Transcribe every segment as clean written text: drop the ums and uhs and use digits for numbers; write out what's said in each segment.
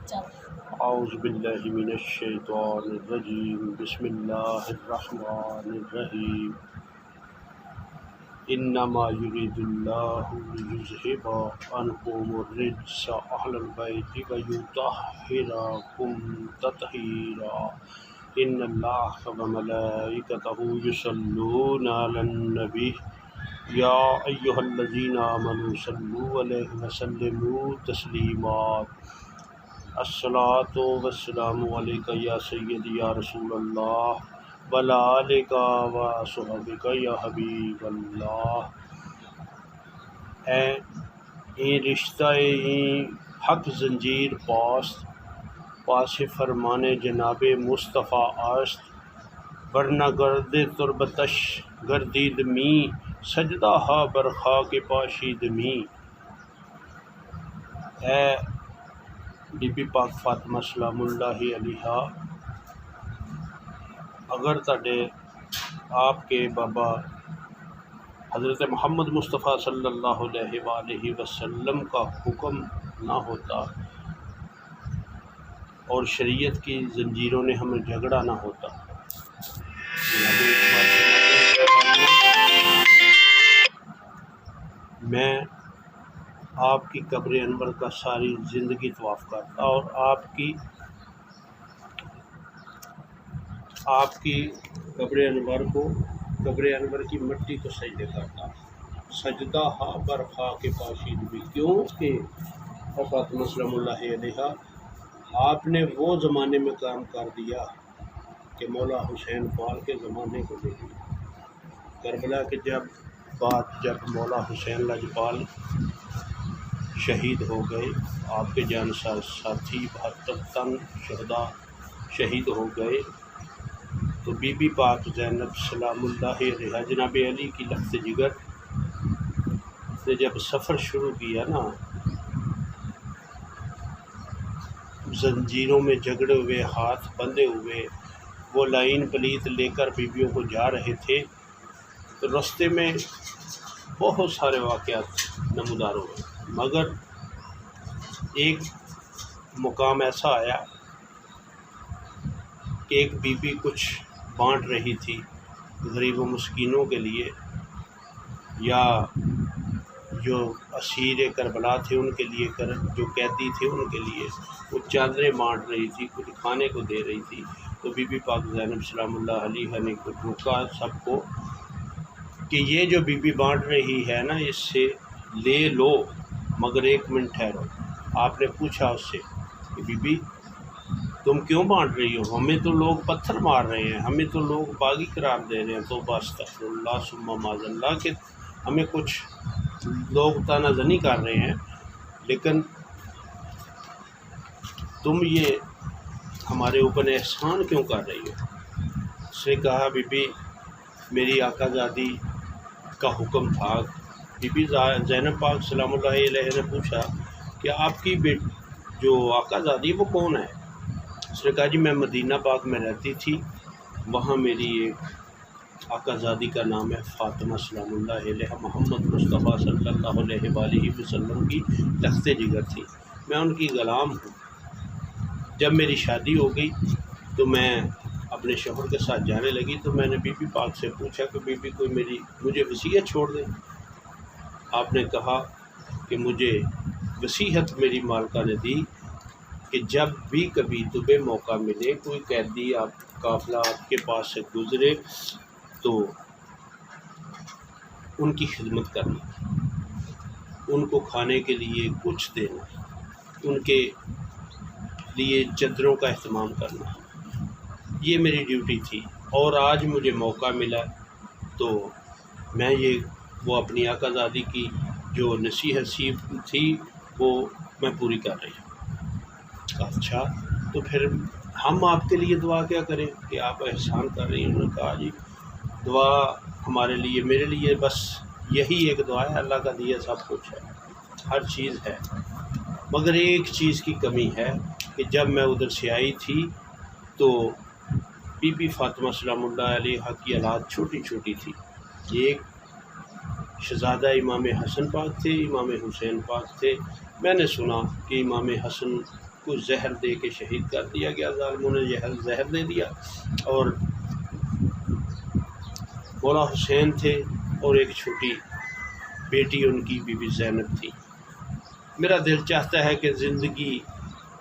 اعوذ باللہ من الشیطان الرجیم بسم اللہ الرحمن الرحیم انما یرید اللہ لیذھب عنکم الرجس اہل البیت ویطہرکم تطہیرا ان اللہ وملائکتہ یصلون علی النبی یا ایھا الذین آمنوا صلوا علیہ وسلموا تسلیما الصلاۃ والسلام علیک یا سیدی یا رسول اللہ وعلی آلک و اصحابک یا حبیب اللہ۔ این رشتہ این حق زنجیر پاست پاس فرمان جناب مصطفیٰ است ورنہ گرد تربتش گردید می سجدہ ہا بر خاک پاشید می۔ اے بی بی پاک فاطمہ سلام اللہ علیہا، اگر تڈے آپ کے بابا حضرت محمد مصطفیٰ صلی اللہ علیہ وآلہ وسلم کا حکم نہ ہوتا اور شریعت کی زنجیروں نے ہمیں جھگڑا نہ ہوتا، میں آپ کی قبر انور کا ساری زندگی طواف کرتا اور آپ کی قبر انور کی مٹی کو سجدے کرتا، سجدہ ہا بر خاک پاشید بھی، کیوں کہ فاطمہ سلام اللہ علیہ آپ نے وہ زمانے میں کام کر دیا کہ مولا حسین پال کے زمانے کو دے دیا۔ کربلا کے جب مولا حسین لاجپال شہید ہو گئے، آپ کے جانسار ساتھی 72 تن شہداء شہید ہو گئے، تو بی بی پاک زینب سلام اللہ علیہ جناب علی کی لخت جگر سے جب سفر شروع کیا نا، زنجیروں میں جھگڑے ہوئے، ہاتھ بندھے ہوئے، وہ لائن پلیت لے کر بیویوں کو جا رہے تھے، تو رستے میں بہت سارے واقعات نمودار ہوئے، مگر ایک مقام ایسا آیا کہ ایک بی بی کچھ بانٹ رہی تھی غریب و مسکینوں کے لیے، یا جو اسیر کربلا تھے ان کے لیے، جو قیدی تھے ان کے لیے وہ چادریں بانٹ رہی تھی، کچھ کھانے کو دے رہی تھی، تو بی بی پاک زینب سلام اللہ علیہ نے کچھ روکا سب کو کہ یہ جو بی بی بانٹ رہی ہے نا، اس سے لے لو مگر 1 منٹ ٹھہرو۔ آپ نے پوچھا اس سے کہ بی بی تم کیوں بانٹ رہی ہو؟ ہمیں تو لوگ پتھر مار رہے ہیں، ہمیں تو لوگ باغی قرار دے رہے ہیں، تو استغفر اللہ ثم معاذ اللہ کہ ہمیں کچھ لوگ طعنہ زنی کر رہے ہیں، لیکن تم یہ ہمارے اوپر احسان کیوں کر رہی ہو؟ اس نے کہا بی بی میری آقا زادی کا حکم تھا۔ بی بی زینب پاک سلام اللہ علیہ نے پوچھا کہ آپ کی جو آقا زادی وہ کون ہے؟ اس نے کہا جی میں مدینہ پاک میں رہتی تھی، وہاں میری ایک آقا زادی کا نام ہے فاطمہ سلام اللہ علیہ، محمد مصطفیٰ صلی اللہ علیہ وآلہ وسلم کی لخت جگر تھی، میں ان کی غلام ہوں۔ جب میری شادی ہو گئی تو میں اپنے شوہر کے ساتھ جانے لگی، تو میں نے بی بی پاک سے پوچھا کہ بی بی کوئی مجھے وصیت چھوڑ دے۔ آپ نے کہا کہ مجھے وصیت میری مالکہ نے دی کہ جب بھی کبھی تمہیں موقع ملے، کوئی قیدی قافلہ آپ کے پاس سے گزرے تو ان کی خدمت کرنا، ان کو کھانے کے لیے کچھ دینا، ان کے لیے چادروں کا اہتمام کرنا، یہ میری ڈیوٹی تھی۔ اور آج مجھے موقع ملا تو میں وہ اپنی آقا زادی کی جو نصیحت تھی وہ میں پوری کر رہی ہوں۔ اچھا تو پھر ہم آپ کے لیے دعا کیا کریں کہ آپ احسان کر رہی ہیں؟ انہوں نے کہا جی دعا ہمارے لیے، میرے لیے بس یہی ایک دعا ہے، اللہ کا دیا سب کچھ ہے، ہر چیز ہے، مگر ایک چیز کی کمی ہے کہ جب میں ادھر سے آئی تھی تو بی بی فاطمہ سلام اللہ علیہ کی اولاد چھوٹی چھوٹی تھی، ایک شہزادہ امام حسن پاک تھے، امام حسین پاک تھے۔ میں نے سنا کہ امام حسن کو زہر دے کے شہید کر دیا گیا، ظالموں نے زہر دے دیا، اور مولا حسین تھے اور ایک چھوٹی بیٹی ان کی بی بی زینب تھی۔ میرا دل چاہتا ہے کہ زندگی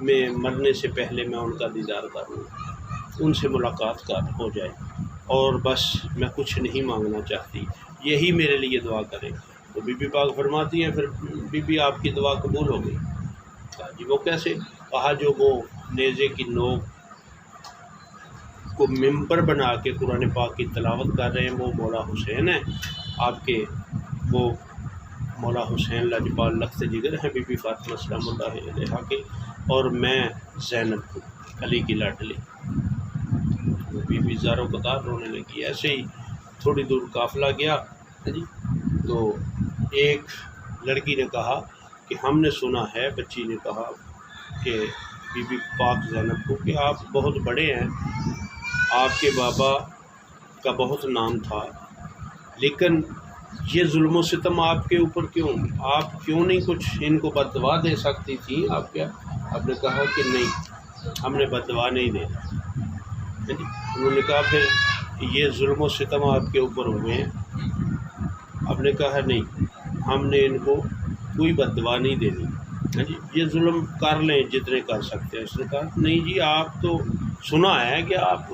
میں مرنے سے پہلے میں ان کا دیدار کروں، ان سے ملاقات ہو جائے، اور بس میں کچھ نہیں مانگنا چاہتی، یہی میرے لیے دعا کریں۔ تو بی بی پاک فرماتی ہیں پھر بی بی آپ کی دعا قبول ہو گئی۔ کہا جی وہ کیسے؟ کہا جو وہ نیزے کی نوک کو ممبر بنا کے قرآن پاک کی تلاوت کر رہے ہیں وہ مولا حسین ہیں آپ کے، وہ مولا حسین لاجپال لخت جگر ہیں بی بی فاطمہ سلام اللہ علیہا کے، اور میں زینب ہوں علی کی لاڈلی۔ بی بی زاروں قطار رونے لگی۔ ایسے ہی تھوڑی دور قافلہ گیا جی، تو ایک لڑکی نے کہا کہ ہم نے سنا ہے، بچی نے کہا کہ بی بی پاک زینب کو کہ آپ بہت بڑے ہیں، آپ کے بابا کا بہت نام تھا، لیکن یہ ظلم و ستم آپ کے اوپر کیوں؟ آپ کیوں نہیں کچھ ان کو بد دعا دے سکتی تھی؟ آپ کیا؟ آپ نے کہا کہ نہیں، ہم نے بد دعا نہیں دینا۔ انہوں نے کہا پھر یہ ظلم و ستم آپ کے اوپر ہوئے ہیں؟ آپ نے کہا نہیں، ہم نے ان کو کوئی بد دعا نہیں دینی، یہ ظلم کر لیں جتنے کر سکتے ہیں۔ اس نے کہا نہیں جی، آپ تو سنا ہے کہ آپ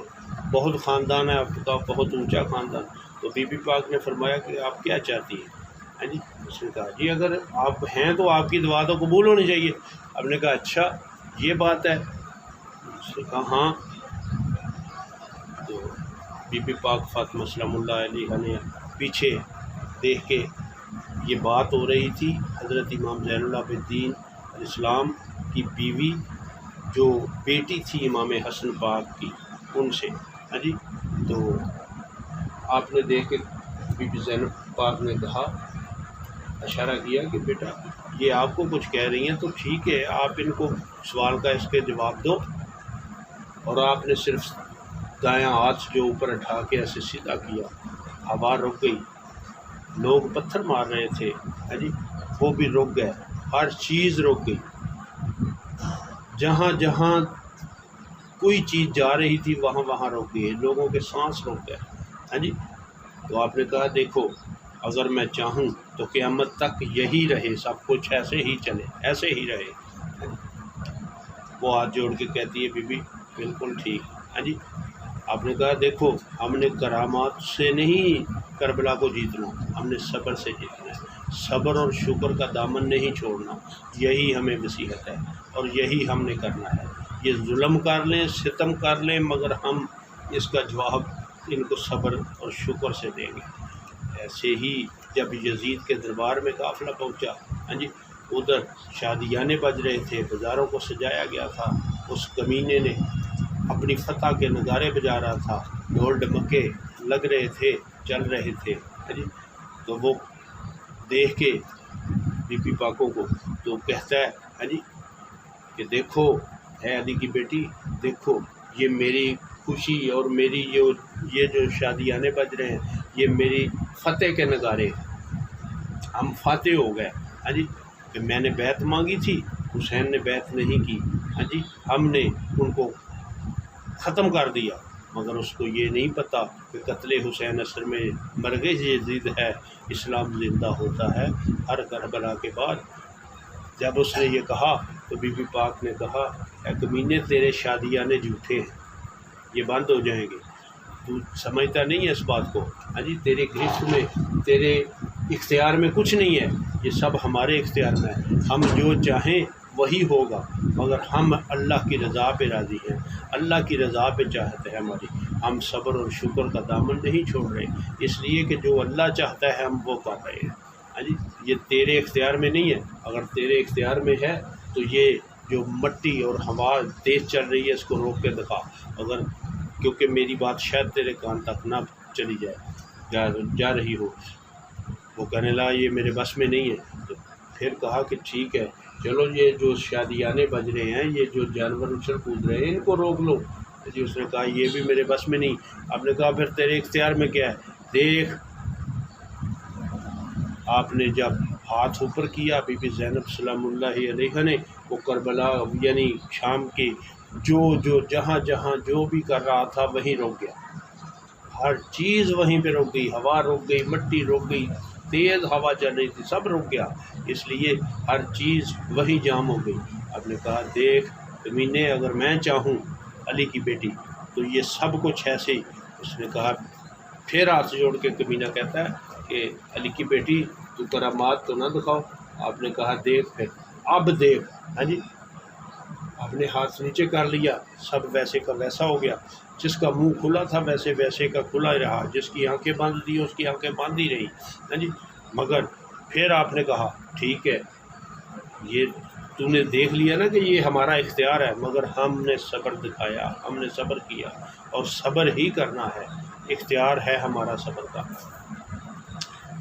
بہت خاندان ہے آپ کا، بہت اونچا خاندان۔ تو بی بی پاک نے فرمایا کہ آپ کیا چاہتی ہیں؟ جی اس نے کہا جی اگر آپ ہیں تو آپ کی دعا تو قبول ہونی چاہیے۔ آپ نے کہا اچھا یہ بات ہے؟ اس نے کہا ہاں۔ تو بی بی پاک فاطمہ سلام اللہ علیہ نے پیچھے دیکھ کے، یہ بات ہو رہی تھی حضرت امام زین العابدین علیہ السلام کی بیوی جو بیٹی تھی امام حسن پاک کی، ان سے جی۔ تو آپ نے دیکھ کے بی بی زینب پاک نے کہا، اشارہ کیا کہ بیٹا یہ آپ کو کچھ کہہ رہی ہیں تو ٹھیک ہے، آپ ان کو سوال کا اس کے جواب دو۔ اور آپ نے صرف دایاں ہاتھ جو اوپر اٹھا کے ایسے سیدھا کیا، ہوا رک گئی، لوگ پتھر مار رہے تھے جی وہ بھی رک گئے، ہر چیز رک گئی، جہاں جہاں کوئی چیز جا رہی تھی وہاں وہاں رک گئی، لوگوں کے سانس رک گئے جی۔ تو آپ نے کہا دیکھو اگر میں چاہوں تو قیامت تک یہی رہے، سب کچھ ایسے ہی چلے، ایسے ہی رہے۔ وہ ہاتھ جوڑ کے کہتی ہے بی بی بالکل ٹھیک جی۔ آپ نے کہا دیکھو ہم نے کرامات سے نہیں کربلا کو جیتنا، ہم نے صبر سے جیتنا ہے، صبر اور شکر کا دامن نہیں چھوڑنا، یہی ہمیں نصیحت ہے اور یہی ہم نے کرنا ہے۔ یہ ظلم کر لیں، ستم کر لیں، مگر ہم اس کا جواب ان کو صبر اور شکر سے دیں گے۔ ایسے ہی جب یزید کے دربار میں قافلہ پہنچا جی، ادھر شادیانے بج رہے تھے، بازاروں کو سجایا گیا تھا، اس کمینے نے اپنی فتح کے نغارے بجا رہا تھا، ڈھول ڈمکے لگ رہے تھے، چل رہے تھے جی۔ تو وہ دیکھ کے بی بی پاکوں کو تو کہتا ہے جی کہ دیکھو ہے علی کی بیٹی، دیکھو یہ میری خوشی اور میری یہ جو شادیانے بج رہے ہیں یہ میری فتح کے نغارے، ہم فاتح ہو گئے جی۔ کہ میں نے بیعت مانگی تھی، حسین نے بیعت نہیں کی جی، ہم نے ان کو ختم کر دیا، مگر اس کو یہ نہیں پتہ کہ قتل حسین اثر میں مرغِ یزید ہے، اسلام زندہ ہوتا ہے ہر کربلا کے بعد۔ جب اس نے یہ کہا تو بی بی پاک نے کہا اے کمینے تیرے شادیانے جھوٹے ہیں، یہ بند ہو جائیں گے، تو سمجھتا نہیں ہے اس بات کو جی، تیرے گرفت میں، تیرے اختیار میں کچھ نہیں ہے، یہ سب ہمارے اختیار میں ہے، ہم جو چاہیں وہی ہوگا، مگر ہم اللہ کی رضا پہ راضی ہیں، اللہ کی رضا پہ چاہت ہے ہماری، ہم صبر اور شکر کا دامن نہیں چھوڑ رہے، اس لیے کہ جو اللہ چاہتا ہے ہم وہ کر رہے ہیں جی۔ یہ تیرے اختیار میں نہیں ہے، اگر تیرے اختیار میں ہے تو یہ جو مٹی اور ہوا تیز چل رہی ہے اس کو روک کے دکھا، اگر کیونکہ میری بات شاید تیرے کان تک نہ چلی جا رہی ہو۔ وہ کہنے لگا یہ میرے بس میں نہیں ہے۔ تو پھر کہا کہ ٹھیک ہے چلو، یہ جو شادیانے بج رہے ہیں، یہ جو جانور اچھل کود رہے ہیں ان کو روک لو جی۔ اس نے کہا یہ بھی میرے بس میں نہیں۔ آپ نے کہا پھر تیرے اختیار میں کیا ہے؟ دیکھ آپ نے جب ہاتھ اوپر کیا بی بی زینب سلام اللہ علیہ نے، وہ کربلا یعنی شام کی جو جہاں جہاں جو بھی کر رہا تھا وہیں رک گیا، ہر چیز وہیں پہ رک گئی، ہوا رک گئی، مٹی رک گئی، تیز ہوا چل رہی تھی، سب رک گیا، اس لیے ہر چیز وہیں جام ہو گئی۔ آپ نے کہا دیکھ کمینے، اگر میں چاہوں علی کی بیٹی تو یہ سب کچھ ایسے ہی۔ اس نے کہا، پھر ہاتھ جوڑ کے کمینہ کہتا ہے کہ علی کی بیٹی تو کرامات تو نہ دکھاؤ۔ آپ نے کہا دیکھ پھر، اب دیکھ، ہاں جی، آپ نے ہاتھ نیچے کر لیا، سب ویسے کا ویسا ہو گیا، جس کا منہ کھلا تھا ویسے کا کھلا ہی رہا، جس کی آنکھیں بند تھیں اس کی آنکھیں بند ہی رہی، ہاں جی۔ مگر پھر آپ نے کہا ٹھیک ہے، یہ تو نے دیکھ لیا نا کہ یہ ہمارا اختیار ہے، مگر ہم نے صبر دکھایا، ہم نے صبر کیا، اور صبر ہی کرنا ہے، اختیار ہے ہمارا صبر کا۔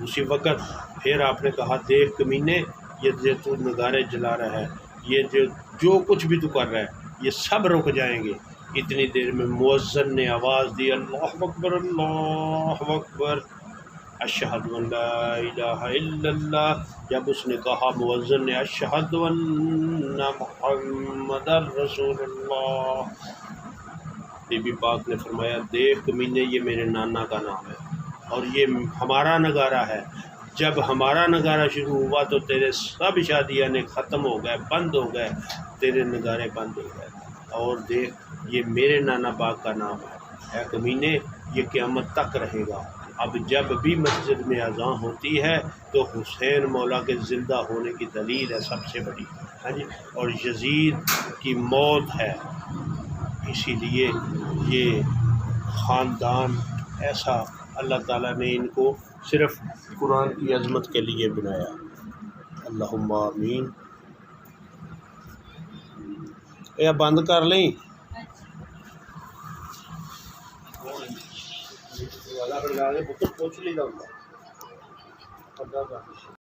اسی وقت پھر آپ نے کہا دیکھ کمینے، یہ تو نگارے جلا رہا ہے، یہ جو کچھ بھی تو کر رہا ہے یہ سب رک جائیں گے۔ اتنی دیر میں مؤذن نے آواز دی، اللہ اکبر اللہ اکبر، اشہد ان لا الہ الا اللہ۔ جب اس نے کہا مؤذن نے اشہد ان محمد رسول اللہ، بی بی پاک نے فرمایا دیکھ کمینے، یہ میرے نانا کا نام ہے اور یہ ہمارا نگارہ ہے، جب ہمارا نگارہ شروع ہوا تو تیرے سب شادیاں نے ختم ہو گئے، بند ہو گئے، تیرے نگارے بند ہو گئے، اور دیکھ یہ میرے نانا پاک کا نام ہے، اے کمینے یہ قیامت تک رہے گا۔ اب جب بھی مسجد میں اذان ہوتی ہے تو حسین مولا کے زندہ ہونے کی دلیل ہے سب سے بڑی، ہاں جی، اور یزید کی موت ہے، اسی لیے یہ خاندان ایسا اللہ تعالیٰ نے ان کو صرف قرآن کی عظمت کے لیے بنایا۔ اللہم آمین۔ یہ بند کر لیں۔